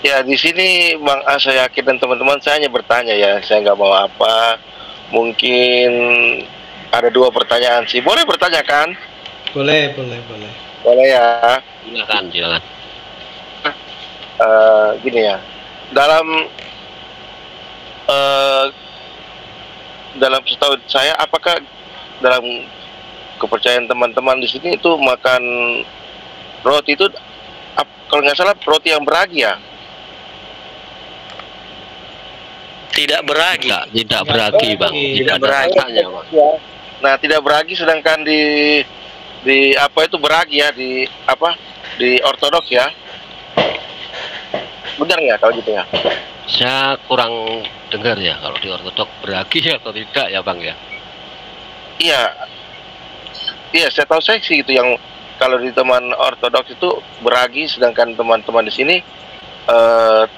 Ya di sini Bang A, saya yakin dan teman-teman saya hanya bertanya ya, saya nggak mau apa. Mungkin ada dua pertanyaan sih. Boleh bertanya kan? Boleh, boleh, boleh. Boleh ya. Silakan, silakan. Gini ya, dalam eh, dalam setahu saya, apakah dalam kepercayaan teman-teman di sini itu makan roti itu, kalau nggak salah roti yang beragi ya? Tidak beragi. Tidak beragi, Bang. Tidak ada rasanya, Bang. Nah, tidak beragi, sedangkan di apa itu beragi ya, di apa, di ortodoks ya, benar nggak kalau gitu ya? Saya kurang dengar ya kalau di ortodok beragi atau tidak ya, Bang ya. Iya, saya tahu saya sih itu yang kalau di teman ortodoks itu beragi, sedangkan teman-teman di sini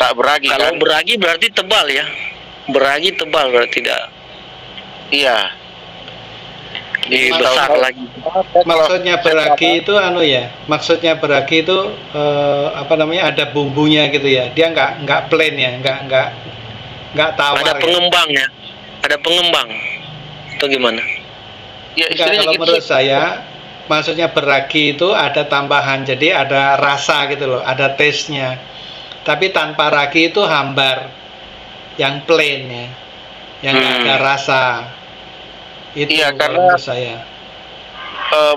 tak beragi. Kalau kan? beragi berarti tebal ya. Beragi tebal berarti tidak. Iya. Besar lagi. Maksudnya beragi itu ya. Maksudnya beragi itu apa namanya, ada bumbunya gitu ya. Dia nggak plain ya, nggak tawar. Ada pengembangnya. Ada pengembang. Atau gimana? Ya, kalau gitu menurut sih. saya, maksudnya beragi itu ada tambahan, jadi ada rasa gitu loh, ada taste-nya. Tapi tanpa ragi itu hambar, yang plain ya, yang nggak ada rasa. Itu Iya, karena menurut saya.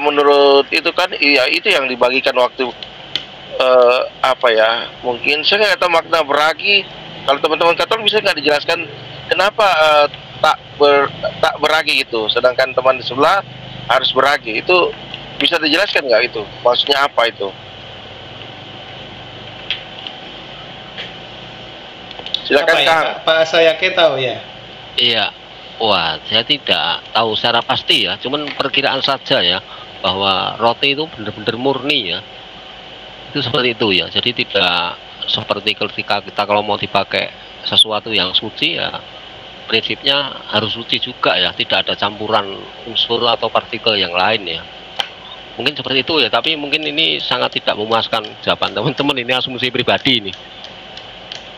Menurut itu kan, iya itu yang dibagikan waktu apa ya? Mungkin saya nggak tahu makna beragi. Kalau teman-teman Katolik bisa nggak dijelaskan kenapa tak beragi itu, sedangkan teman di sebelah harus beragi. Itu bisa dijelaskan nggak itu? Maksudnya apa itu? Silakan Apa ya, Kang. Pak Sayake tahu ya? Iya. Wah, saya tidak tahu secara pasti ya, cuman perkiraan saja ya, bahwa roti itu benar-benar murni ya. Itu seperti itu ya. Jadi tidak seperti ketika kita kalau mau dipakai sesuatu yang suci ya, prinsipnya harus suci juga ya, tidak ada campuran unsur atau partikel yang lain ya. Mungkin seperti itu ya, tapi mungkin ini sangat tidak memuaskan jawaban teman-teman, ini asumsi pribadi ini.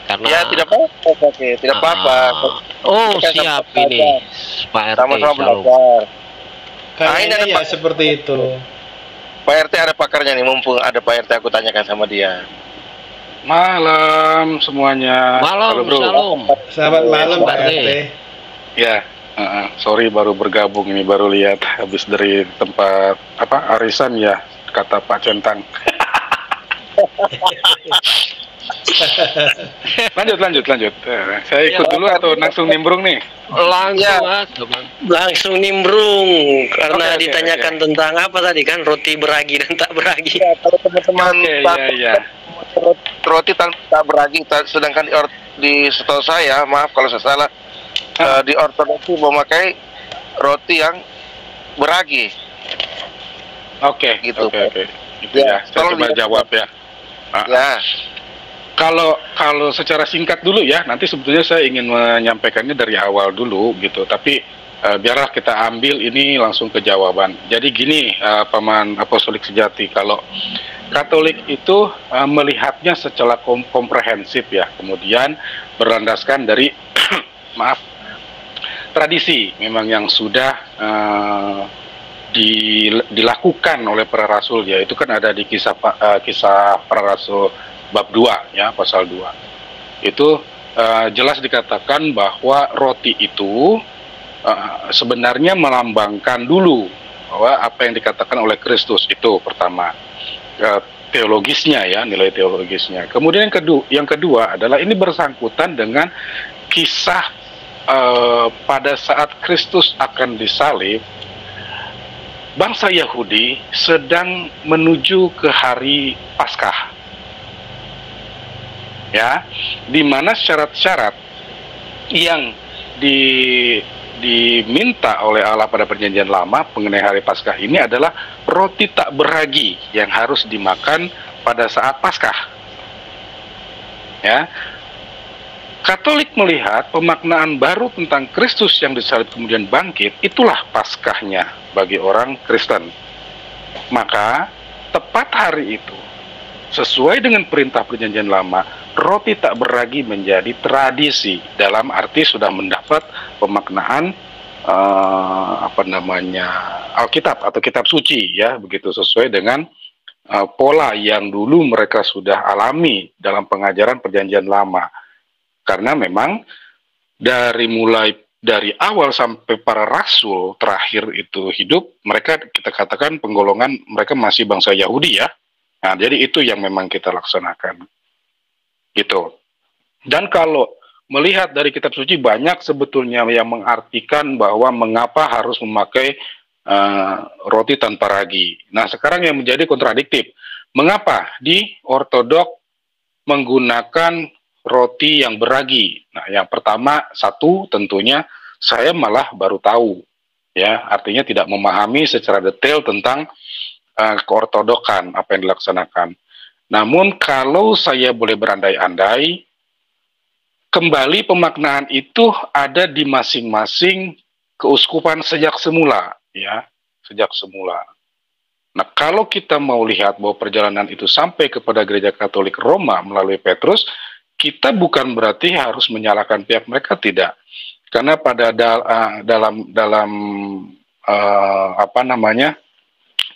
Karena Ya tidak apa-apa, oke, tidak apa-apa. Oh Kita siap sama-sama ini Pak RT. Sama-sama Shalom. belajar. Kayaknya ada ya Pak. seperti itu. Pak RT ada pakarnya nih, mumpung ada Pak RT aku tanyakan sama dia. Malam semuanya. Malam, Halo, Bro. shalom. Selamat malam Pak Pak RT. RT. Ya, sorry baru bergabung ini, baru lihat habis dari tempat apa arisan ya, kata Pak Centang. lanjut. Saya ikut dulu atau langsung nimbrung nih? Langsung aja, Bang. Langsung nimbrung karena Oke, ditanyakan tentang apa tadi kan, roti beragi dan tak beragi. Ya, kalau teman-teman Iya. roti tak beragi, sedangkan di setahu saya, maaf kalau saya salah, di ortodoks memakai roti yang beragi. Oke. Gitu. Itu ya. Saya tolong coba jawab ya. Ya. Kalau secara singkat dulu ya, nanti sebetulnya saya ingin menyampaikannya dari awal dulu gitu, tapi biarlah kita ambil ini langsung ke jawaban. Jadi gini, Paman Apostolik Sejati, kalau Katolik itu melihatnya secara komprehensif ya, kemudian berlandaskan dari maaf, tradisi memang yang sudah dilakukan oleh para rasul ya, itu kan ada di kisah para rasul bab 2 ya, pasal 2. Itu jelas dikatakan bahwa roti itu sebenarnya melambangkan dulu bahwa apa yang dikatakan oleh Kristus itu pertama. Teologisnya ya, nilai teologisnya. Kemudian yang kedua adalah ini bersangkutan dengan kisah pada saat Kristus akan disalib, bangsa Yahudi sedang menuju ke hari Paskah. Ya, di mana syarat-syarat yang diminta oleh Allah pada perjanjian lama mengenai hari Paskah ini adalah roti tak beragi yang harus dimakan pada saat Paskah. Ya, Katolik melihat pemaknaan baru tentang Kristus yang disalib kemudian bangkit, itulah Paskahnya bagi orang Kristen. Maka tepat hari itu, sesuai dengan perintah perjanjian lama, roti tak beragi menjadi tradisi dalam arti sudah mendapat pemaknaan Alkitab atau kitab suci ya, begitu sesuai dengan pola yang dulu mereka sudah alami dalam pengajaran Perjanjian Lama. Karena memang dari awal sampai para rasul terakhir itu hidup, mereka kita katakan penggolongan mereka masih bangsa Yahudi ya. Nah, jadi itu yang memang kita laksanakan. Gitu. Dan kalau melihat dari kitab suci banyak sebetulnya yang mengartikan bahwa mengapa harus memakai roti tanpa ragi. Nah, sekarang yang menjadi kontradiktif. Mengapa di ortodok menggunakan roti yang beragi? Nah, yang pertama, satu tentunya saya malah baru tahu. Ya, artinya tidak memahami secara detail tentang keortodokan apa yang dilaksanakan. Namun kalau saya boleh berandai-andai, kembali pemaknaan itu ada di masing-masing keuskupan sejak semula, ya, sejak semula. Nah, kalau kita mau lihat bahwa perjalanan itu sampai kepada Gereja Katolik Roma melalui Petrus, kita bukan berarti harus menyalahkan pihak mereka, tidak. Karena pada dalam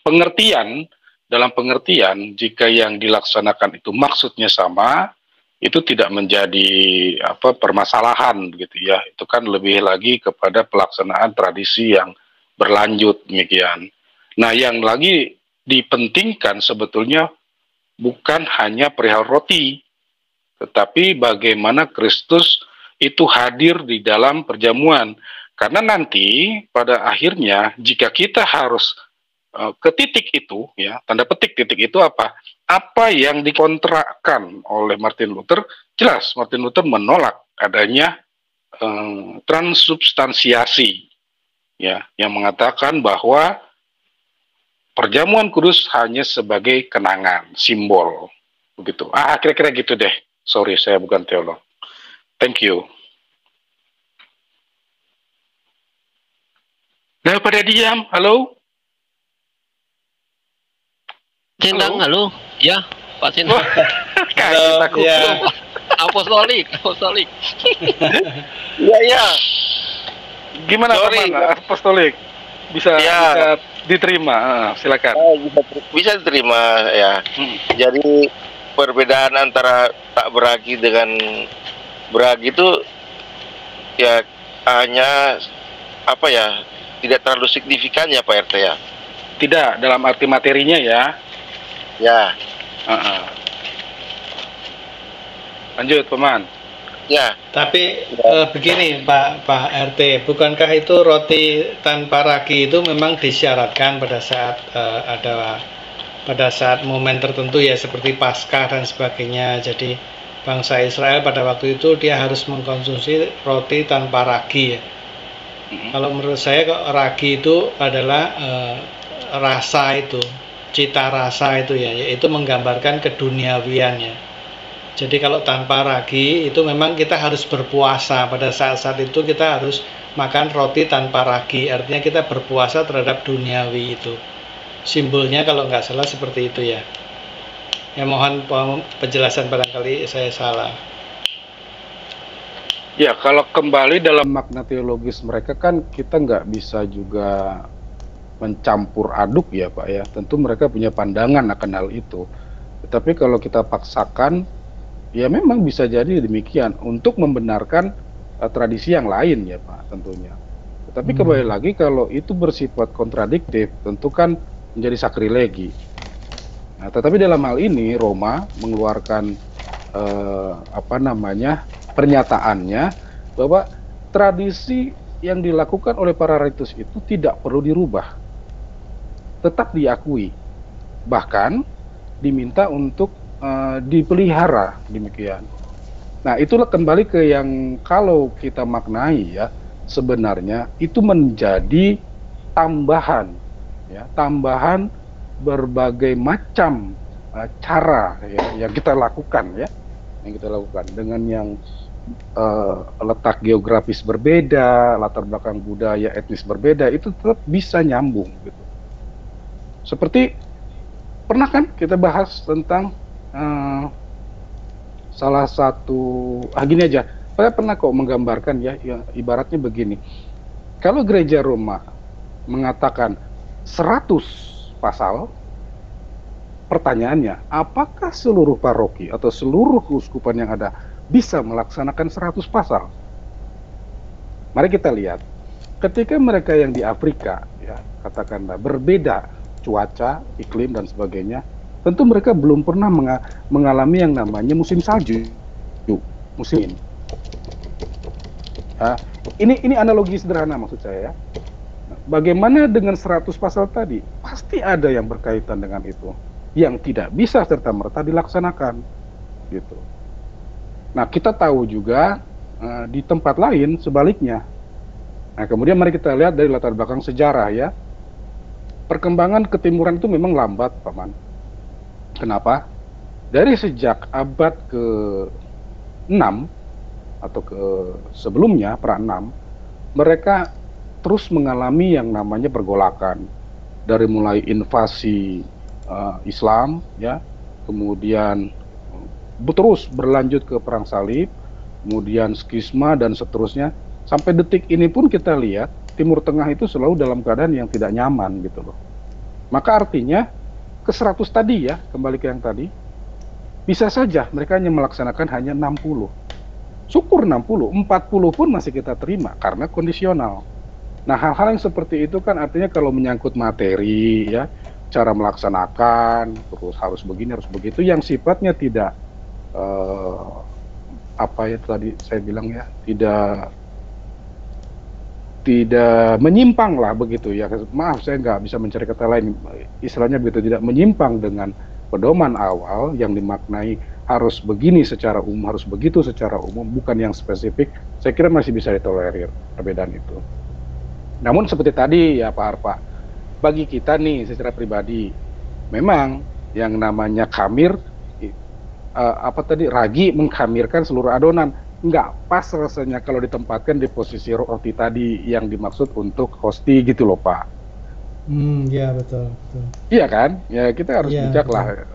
pengertian jika yang dilaksanakan itu maksudnya sama, itu tidak menjadi permasalahan begitu ya. Itu kan lebih lagi kepada pelaksanaan tradisi yang berlanjut demikian. Nah, yang lagi dipentingkan sebetulnya bukan hanya perihal roti, tetapi bagaimana Kristus itu hadir di dalam perjamuan. Karena nanti pada akhirnya jika kita harus ke titik itu, ya, tanda petik titik itu apa? Apa yang dikontrakkan oleh Martin Luther, jelas Martin Luther menolak adanya transubstansiasi, ya, yang mengatakan bahwa perjamuan kudus hanya sebagai kenangan, simbol, begitu. Kira-kira gitu deh. Sorry, saya bukan teolog. Thank you. Nah, pada diam, halo? Cintang, halo? Ya, Pak Cintang. Kaget aku. Ya. Apostolik. Iya. Gimana Sorry. teman apostolik? Bisa diterima, silakan. Bisa diterima ya. Jadi perbedaan antara tak beragi dengan beragi itu ya hanya tidak terlalu signifikan ya Pak RT ya. Tidak dalam arti materinya ya. Ya. Lanjut, Paman. Ya. Tapi begini Pak RT, bukankah itu roti tanpa ragi itu memang disyaratkan pada saat pada saat momen tertentu ya, seperti Paskah dan sebagainya. Jadi bangsa Israel pada waktu itu dia harus mengkonsumsi roti tanpa ragi ya. Kalau menurut saya kok ragi itu adalah rasa itu, cita rasa itu ya, yaitu menggambarkan keduniawian ya. Jadi kalau tanpa ragi itu memang kita harus berpuasa, pada saat-saat itu kita harus makan roti tanpa ragi, artinya kita berpuasa terhadap duniawi itu. Simbolnya kalau nggak salah seperti itu ya. Ya, mohon penjelasan, barangkali saya salah. Ya, kalau kembali dalam makna teologis mereka kan kita nggak bisa juga mencampur aduk ya Pak ya. Tentu mereka punya pandangan akan hal itu. Tetapi kalau kita paksakan, ya memang bisa jadi demikian untuk membenarkan tradisi yang lain ya Pak tentunya. Tetapi kembali lagi kalau itu bersifat kontradiktif, tentu kan menjadi sakrilegi. Nah, tetapi dalam hal ini Roma mengeluarkan pernyataannya bahwa tradisi yang dilakukan oleh para ritus itu tidak perlu dirubah, tetap diakui, bahkan diminta untuk dipelihara demikian. Nah, itulah kembali ke yang kalau kita maknai ya, sebenarnya itu menjadi tambahan ya, tambahan berbagai macam cara ya, yang kita lakukan ya, dengan yang letak geografis berbeda, latar belakang budaya etnis berbeda, itu tetap bisa nyambung gitu. Seperti pernah kan kita bahas tentang salah satu gini aja, saya pernah kok menggambarkan ya, ibaratnya begini. Kalau gereja Roma mengatakan 100 pasal, pertanyaannya, apakah seluruh paroki atau seluruh keuskupan yang ada bisa melaksanakan 100 pasal? Mari kita lihat, ketika mereka yang di Afrika, ya katakanlah berbeda cuaca, iklim dan sebagainya, tentu mereka belum pernah mengalami yang namanya musim salju, musim ini. Ini analogi sederhana maksud saya ya. Bagaimana dengan 100 pasal tadi? Pasti ada yang berkaitan dengan itu, yang tidak bisa serta-merta dilaksanakan, gitu. Nah, kita tahu juga di tempat lain sebaliknya. Nah, kemudian mari kita lihat dari latar belakang sejarah ya. Perkembangan ketimuran itu memang lambat, Paman. Kenapa? Dari sejak abad ke-6 atau sebelumnya, pra-6, mereka terus mengalami yang namanya pergolakan. Dari mulai invasi Islam, ya, kemudian terus berlanjut ke perang salib, kemudian skisma dan seterusnya. Sampai detik ini pun kita lihat Timur Tengah itu selalu dalam keadaan yang tidak nyaman gitu loh. Maka artinya ke 100 tadi ya, kembali ke yang tadi, bisa saja mereka hanya melaksanakan hanya 60. Syukur 60, 40 pun masih kita terima karena kondisional. Nah, hal-hal yang seperti itu kan artinya kalau menyangkut materi ya, cara melaksanakan, terus harus begini, harus begitu, yang sifatnya tidak apa ya tadi saya bilang ya, tidak menyimpang lah begitu ya. Maaf, saya nggak bisa mencari kata lain, istilahnya begitu, tidak menyimpang dengan pedoman awal yang dimaknai harus begini secara umum, harus begitu secara umum, bukan yang spesifik. Saya kira masih bisa ditolerir perbedaan itu. Namun seperti tadi ya Pak Arpa, bagi kita nih secara pribadi, memang yang namanya khamir, ragi mengkhamirkan seluruh adonan, nggak pas rasanya kalau ditempatkan di posisi roti tadi yang dimaksud untuk hosti gitu loh Pak. Ya betul. Iya kan? Ya kita harus bijak lah.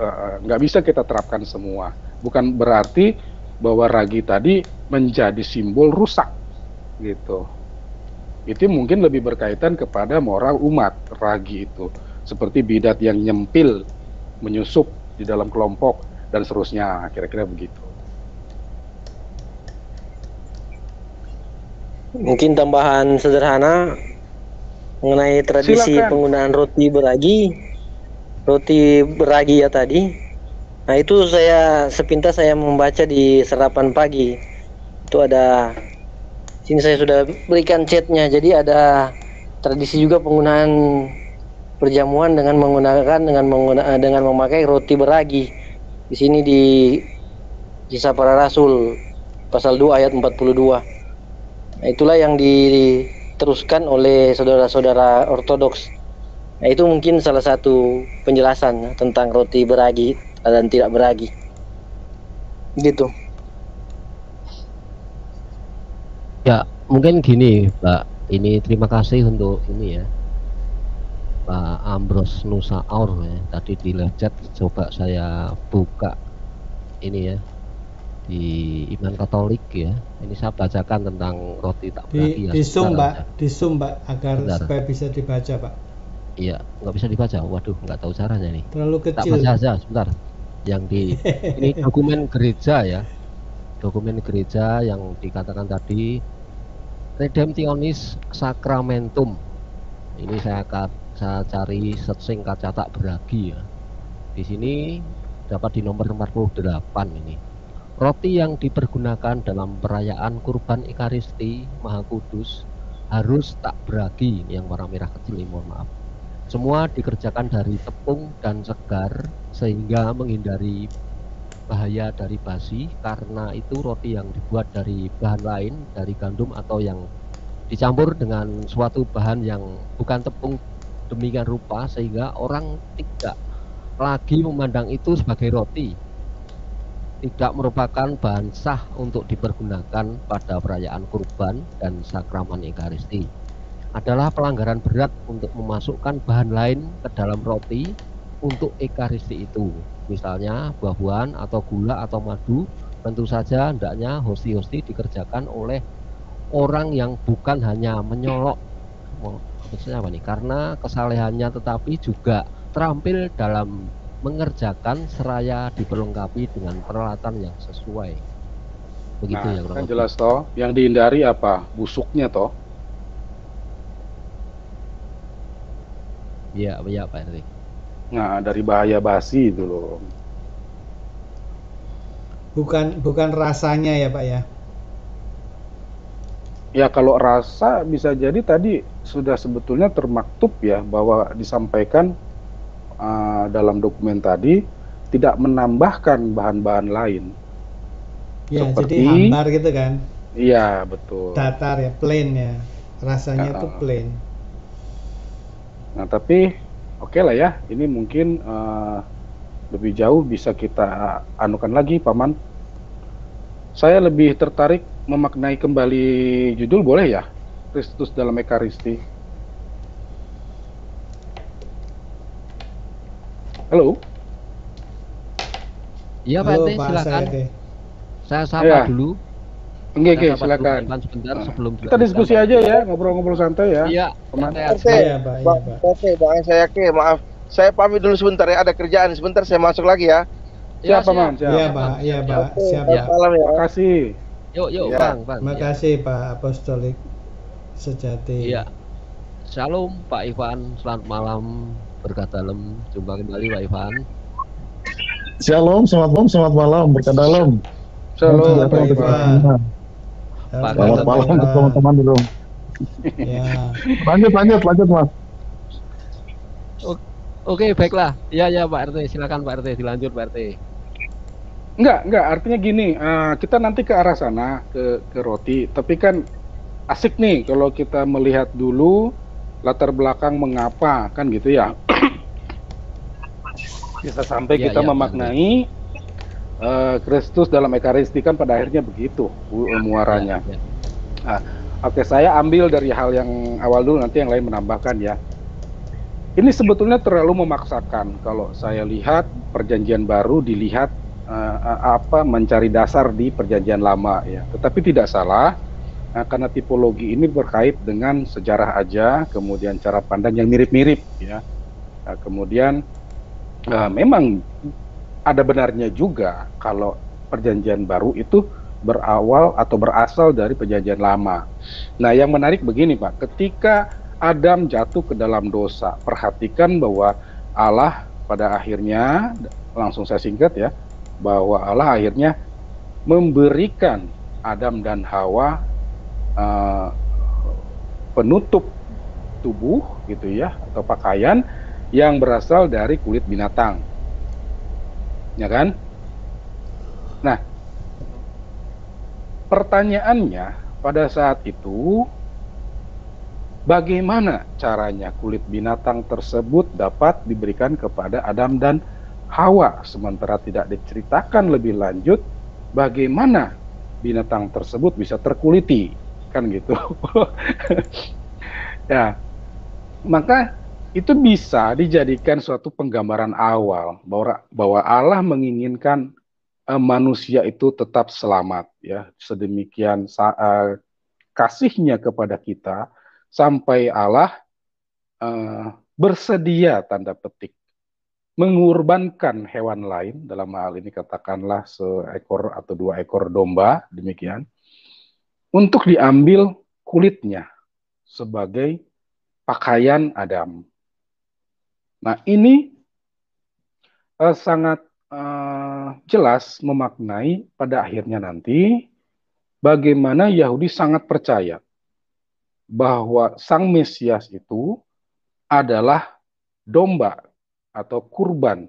Nggak bisa kita terapkan semua. Bukan berarti bahwa ragi tadi menjadi simbol rusak gitu. Itu mungkin lebih berkaitan kepada moral umat ragi itu. Seperti bidat yang nyempil, menyusup di dalam kelompok dan seterusnya, kira-kira begitu. Mungkin tambahan sederhana mengenai tradisi penggunaan roti beragi ya tadi. Nah, itu sepintas saya membaca di sarapan pagi. Itu ada, sini saya sudah berikan chatnya. Jadi ada tradisi juga penggunaan perjamuan dengan memakai roti beragi. Di sini di Kisah Para Rasul pasal 2 ayat 42. Nah, itulah yang diteruskan oleh saudara-saudara Ortodoks. Nah, itu mungkin salah satu penjelasan tentang roti beragi dan tidak beragi. Gitu. Ya, mungkin gini, Pak. Ini terima kasih untuk ini ya, Pak Ambros Nusa Aur ya. Tadi di live chat coba saya buka ini ya, di Iman Katolik ya. Ini saya bacakan tentang roti tak beragi ya. Di Zoom Pak, agar supaya bisa dibaca Pak. Iya, nggak bisa dibaca. Waduh, nggak tahu caranya nih. Terlalu kecil. Tak baca aja, sebentar. Yang di ini dokumen gereja ya. Dokumen gereja yang dikatakan tadi Redemptionis Sacramentum. Ini saya cari searching kaca tak beragi ya. Di sini dapat di nomor 48 ini. Roti yang dipergunakan dalam perayaan kurban Ekaristi Maha Kudus harus tak beragi, yang warna merah kecil ini, mohon maaf. Semua dikerjakan dari tepung dan segar sehingga menghindari bahaya dari basi, karena itu roti yang dibuat dari bahan lain, dari gandum atau yang dicampur dengan suatu bahan yang bukan tepung demikian rupa sehingga orang tidak lagi memandang itu sebagai roti, tidak merupakan bahan sah untuk dipergunakan pada perayaan kurban dan sakramen Ekaristi. Adalah pelanggaran berat untuk memasukkan bahan lain ke dalam roti untuk Ekaristi itu, misalnya buah-buahan atau gula atau madu tentu saja hendaknya hosti-hosti dikerjakan oleh orang yang bukan hanya menyolok maksudnya apa nih, karena kesalehannya tetapi juga terampil dalam mengerjakan seraya diperlengkapi dengan peralatan yang sesuai. Begitu Nah, ya kurang kan lebih. jelas toh, yang dihindari apa? Busuknya toh. Iya, iya Pak RT. Nah, dari bahaya basi itu loh. Bukan rasanya ya Pak ya. Ya kalau rasa bisa jadi tadi sudah sebetulnya termaktub ya bahwa disampaikan dalam dokumen tadi tidak menambahkan bahan-bahan lain. Ya, jadi Seperti hambar gitu kan. iya betul. Datar ya, plain ya. Rasanya tuh plain. Nah tapi oke lah ya, ini mungkin lebih jauh bisa kita anukan lagi Paman. Saya lebih tertarik memaknai kembali judul, boleh ya? Kristus dalam Ekaristi. Halo? Iya Pak Halo RT, Pak silakan. RT. Saya sapa Ya. dulu. Oke, Saya sapa dulu silakan. Pak Ivan sebentar sebelum Kita diskusi aja ya, ngobrol-ngobrol santai ya. Iya, Paman. Iya Pak, iya Pak. Bang saya yakin, maaf. Saya pamit dulu sebentar ya, ada kerjaan sebentar, saya masuk lagi ya. Siap, Paman, siap. Iya Pak, iya Pak. Siap Pak. Malam ya. Terima kasih. Yuk, Ya. Bang. Terima Ya. kasih Pak Apostolik Sejati. Iya. Shalom Pak Ivan, selamat malam, berkat dalam. Jumpa kembali Pak Ivan. Shalom, selamat malam, berkat dalam. Shalom, Pak Pak Ivan. Ivan. Pak Selamat malam untuk teman-teman dulu. Ya. Lanjut Mas. Oke, baiklah. Iya Pak RT, silakan Pak RT, dilanjut Pak RT. Enggak, artinya gini, kita nanti ke arah sana, ke roti, tapi kan asik nih kalau kita melihat dulu latar belakang mengapa, kan gitu ya. Bisa sampai Iya, kita iya, memaknai Kristus dalam Ekaristi, kan pada akhirnya begitu muaranya. Ya. Oke, saya ambil dari hal yang awal dulu, nanti yang lain menambahkan ya. Ini sebetulnya terlalu memaksakan kalau saya lihat perjanjian baru dilihat mencari dasar di perjanjian lama ya. Tetapi tidak salah karena tipologi ini berkait dengan sejarah aja, kemudian cara pandang yang mirip-mirip ya. Kemudian memang ada benarnya juga kalau perjanjian baru itu berawal atau berasal dari perjanjian lama. Nah, yang menarik begini Pak, ketika Adam jatuh ke dalam dosa, perhatikan bahwa Allah pada akhirnya, langsung saya singkat ya, bahwa Allah akhirnya memberikan Adam dan Hawa penutup tubuh gitu ya, atau pakaian yang berasal dari kulit binatang. Ya kan? Nah, pertanyaannya pada saat itu, bagaimana caranya kulit binatang tersebut dapat diberikan kepada Adam dan Hawa, sementara tidak diceritakan lebih lanjut bagaimana binatang tersebut bisa terkuliti, kan gitu. Ya, maka itu bisa dijadikan suatu penggambaran awal bahwa Allah menginginkan manusia itu tetap selamat ya, sedemikian kasihnya kepada kita sampai Allah bersedia tanda petik mengorbankan hewan lain, dalam hal ini katakanlah seekor atau 2 ekor domba demikian, untuk diambil kulitnya sebagai pakaian Adam. Nah, ini sangat jelas memaknai pada akhirnya nanti bagaimana Yahudi sangat percaya bahwa Sang Mesias itu adalah domba atau kurban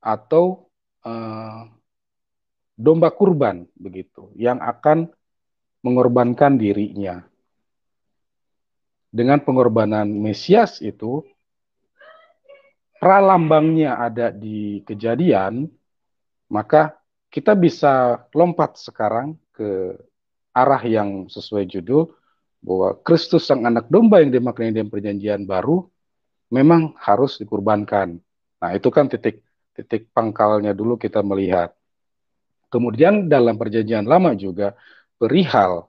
atau domba kurban begitu yang akan mengorbankan dirinya. Dengan pengorbanan Mesias itu, pralambangnya ada di Kejadian, maka kita bisa lompat sekarang ke arah yang sesuai judul, bahwa Kristus sang anak domba yang dimaknai dalam perjanjian baru memang harus dikurbankan. Nah, itu kan titik pangkalnya dulu kita melihat. Kemudian dalam perjanjian lama juga perihal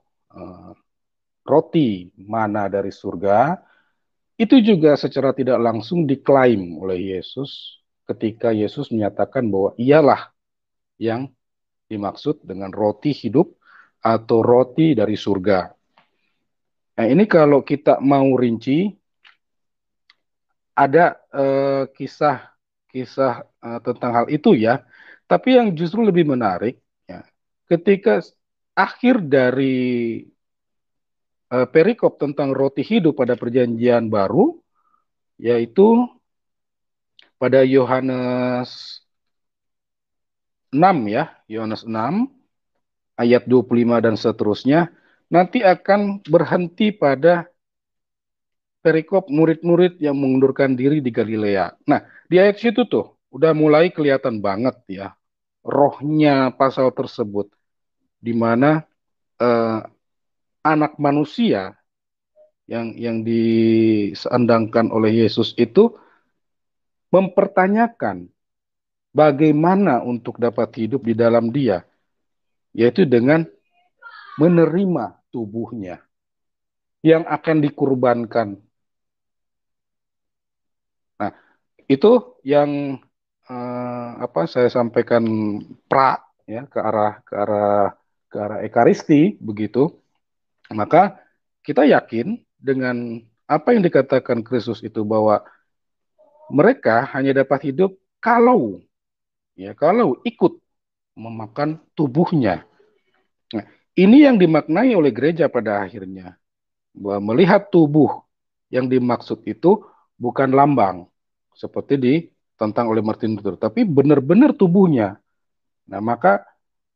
roti mana dari surga, itu juga secara tidak langsung diklaim oleh Yesus ketika Yesus menyatakan bahwa ialah yang dimaksud dengan roti hidup atau roti dari surga. Nah, ini kalau kita mau rinci, ada kisah tentang hal itu ya. Tapi yang justru lebih menarik, ya, ketika akhir dari perikop tentang roti hidup pada perjanjian baru, yaitu pada Yohanes 6 ya, Yohanes 6 ayat 25 dan seterusnya, nanti akan berhenti pada perikop murid-murid yang mengundurkan diri di Galilea. Nah, di ayat situ tuh udah mulai kelihatan banget ya rohnya pasal tersebut, di mana anak manusia yang diseandangkan oleh Yesus itu mempertanyakan bagaimana untuk dapat hidup di dalam Dia, yaitu dengan menerima tubuhnya yang akan dikurbankan. Nah, itu yang saya sampaikan ya ke arah ekaristi begitu. Maka kita yakin dengan apa yang dikatakan Kristus itu, bahwa mereka hanya dapat hidup kalau ikut memakan tubuhnya. Nah, ini yang dimaknai oleh gereja pada akhirnya, bahwa melihat tubuh yang dimaksud itu bukan lambang seperti ditentang oleh Martin Luther, tapi benar-benar tubuhnya. Nah, maka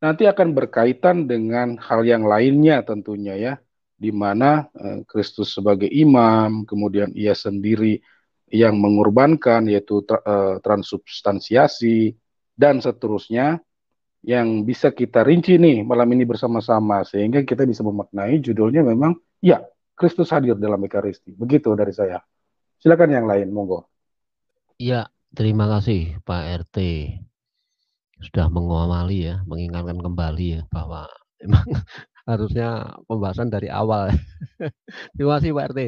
nanti akan berkaitan dengan hal yang lainnya tentunya ya, di mana Kristus sebagai imam, kemudian ia sendiri yang mengorbankan, yaitu transubstansiasi, dan seterusnya, yang bisa kita rinci nih malam ini bersama-sama, sehingga kita bisa memaknai judulnya memang, ya, Kristus hadir dalam Ekaristi. Begitu dari saya. Silakan yang lain, monggo. Iya, terima kasih Pak RT. Sudah mengawali ya, mengingatkan kembali ya, bahwa memang harusnya pembahasan dari awal. Terima kasih Pak RT.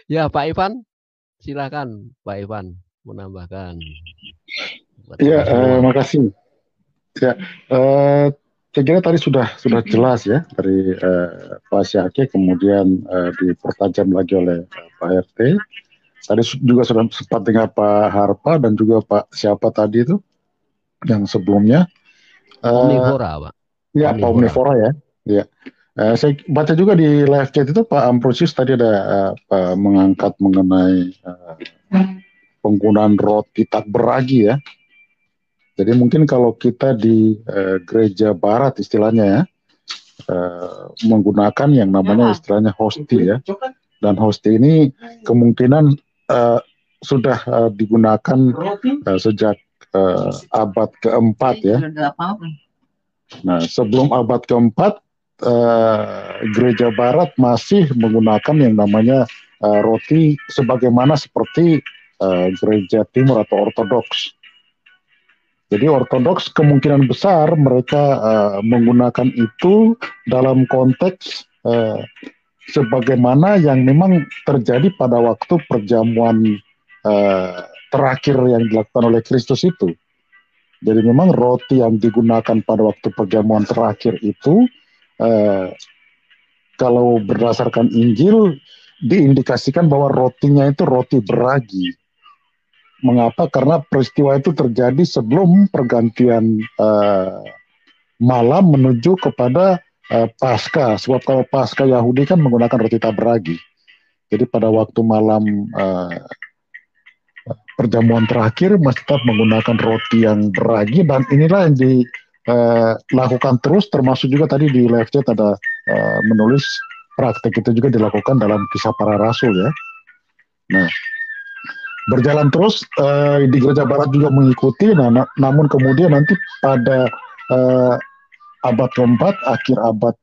Ya, Pak Ivan, silakan Pak Ivan menambahkan. Ya, makasih. Ya, saya kira tadi sudah jelas ya dari Pak Syaki, kemudian dipertajam lagi oleh Pak RT. Tadi juga sudah sempat dengan Pak Harpa dan juga Pak siapa tadi itu yang sebelumnya. Omnivora, Pak. Ya, Pak Omnivora ya. Ya. Saya baca juga di live chat itu Pak Ambrosius tadi ada mengangkat mengenai penggunaan roti tak beragi ya. Jadi mungkin kalau kita di gereja barat istilahnya ya, menggunakan yang namanya istilahnya hosti ya. Dan hosti ini kemungkinan sudah digunakan sejak abad keempat ya. Nah, sebelum abad keempat, gereja barat masih menggunakan yang namanya roti sebagaimana seperti gereja timur atau ortodoks. Jadi ortodoks kemungkinan besar mereka menggunakan itu dalam konteks sebagaimana yang memang terjadi pada waktu perjamuan terakhir yang dilakukan oleh Kristus itu. Jadi memang roti yang digunakan pada waktu perjamuan terakhir itu, kalau berdasarkan Injil, diindikasikan bahwa rotinya itu roti beragi. Mengapa? Karena peristiwa itu terjadi sebelum pergantian malam menuju kepada Paskah. Sebab kalau Paskah Yahudi kan menggunakan roti tak beragi. Jadi pada waktu malam perjamuan terakhir masih tetap menggunakan roti yang beragi, dan inilah yang dilakukan terus, termasuk juga tadi di live chat ada menulis praktek itu juga dilakukan dalam Kisah Para Rasul ya. Nah, berjalan terus di gereja barat juga mengikuti. Nah, namun kemudian nanti pada abad keempat, akhir abad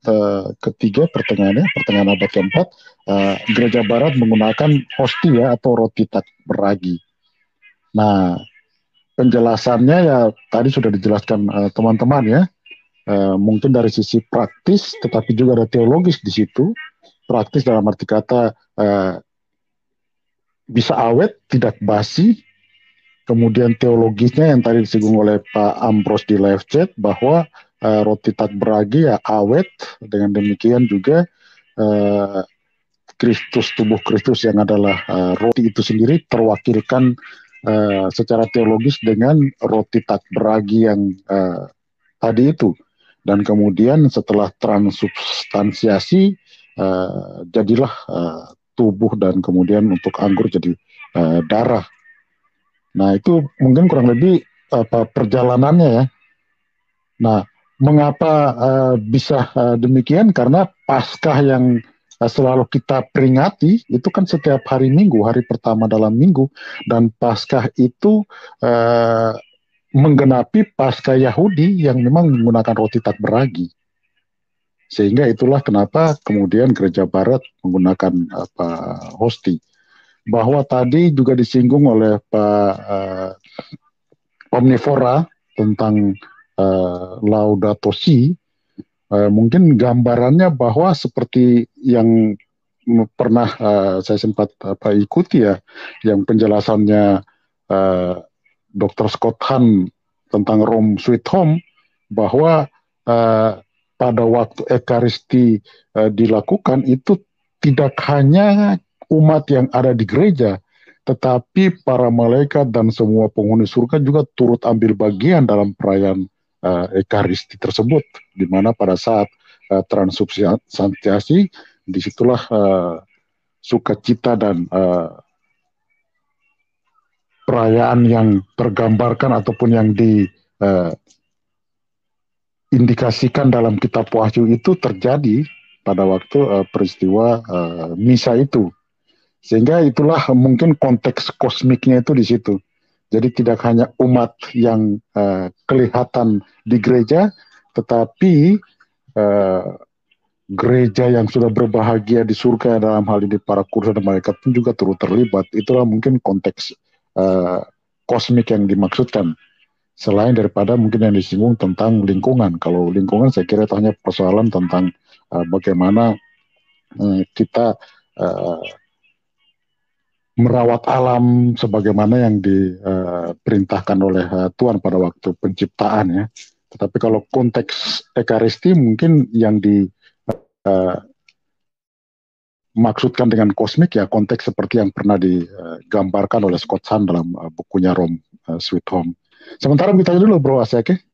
ketiga, pertengahan abad keempat, gereja barat menggunakan hostia atau roti tak beragi. Nah, penjelasannya ya tadi sudah dijelaskan teman-teman ya. mungkin dari sisi praktis, tetapi juga ada teologis di situ. Praktis dalam arti kata bisa awet, tidak basi. Kemudian teologisnya yang tadi disinggung oleh Pak Ambros di live chat bahwa roti tak beragi ya awet. Dengan demikian juga Kristus, tubuh Kristus yang adalah roti itu sendiri terwakilkan secara teologis dengan roti tak beragi yang tadi itu. Dan kemudian setelah transubstansiasi jadilah tubuh dan kemudian untuk anggur jadi darah. Nah itu mungkin kurang lebih perjalanannya ya. Nah mengapa bisa demikian? Karena Paskah yang selalu kita peringati itu kan setiap hari Minggu, hari pertama dalam minggu, dan Paskah itu menggenapi Paskah Yahudi yang memang menggunakan roti tak beragi. Sehingga itulah kenapa kemudian Gereja Barat menggunakan hosti. Bahwa tadi juga disinggung oleh Pak Omnivora tentang Laudato Si, mungkin gambarannya bahwa seperti yang pernah saya sempat ikuti ya, yang penjelasannya Dr. Scott Hahn tentang Rome Sweet Home, bahwa pada waktu Ekaristi dilakukan itu tidak hanya umat yang ada di gereja, tetapi para malaikat dan semua penghuni surga juga turut ambil bagian dalam perayaan Ekaristi tersebut, di mana pada saat transubstansiasi disitulah sukacita dan perayaan yang tergambarkan ataupun yang diindikasikan dalam kitab Wahyu itu terjadi pada waktu peristiwa misa itu. Sehingga itulah mungkin konteks kosmiknya itu di situ. Jadi tidak hanya umat yang kelihatan di gereja, tetapi gereja yang sudah berbahagia di surga dalam hal ini para kudus dan malaikat pun juga turut terlibat. Itulah mungkin konteks kosmik yang dimaksudkan. Selain daripada mungkin yang disinggung tentang lingkungan. Kalau lingkungan saya kira itu hanya persoalan tentang bagaimana kita merawat alam sebagaimana yang diperintahkan oleh Tuhan pada waktu penciptaan ya. Tetapi kalau konteks Ekaristi mungkin yang dimaksudkan dengan kosmik ya konteks seperti yang pernah digambarkan oleh Scott Hahn dalam bukunya Rome Sweet Home. Sementara kita dulu Bro Asyake.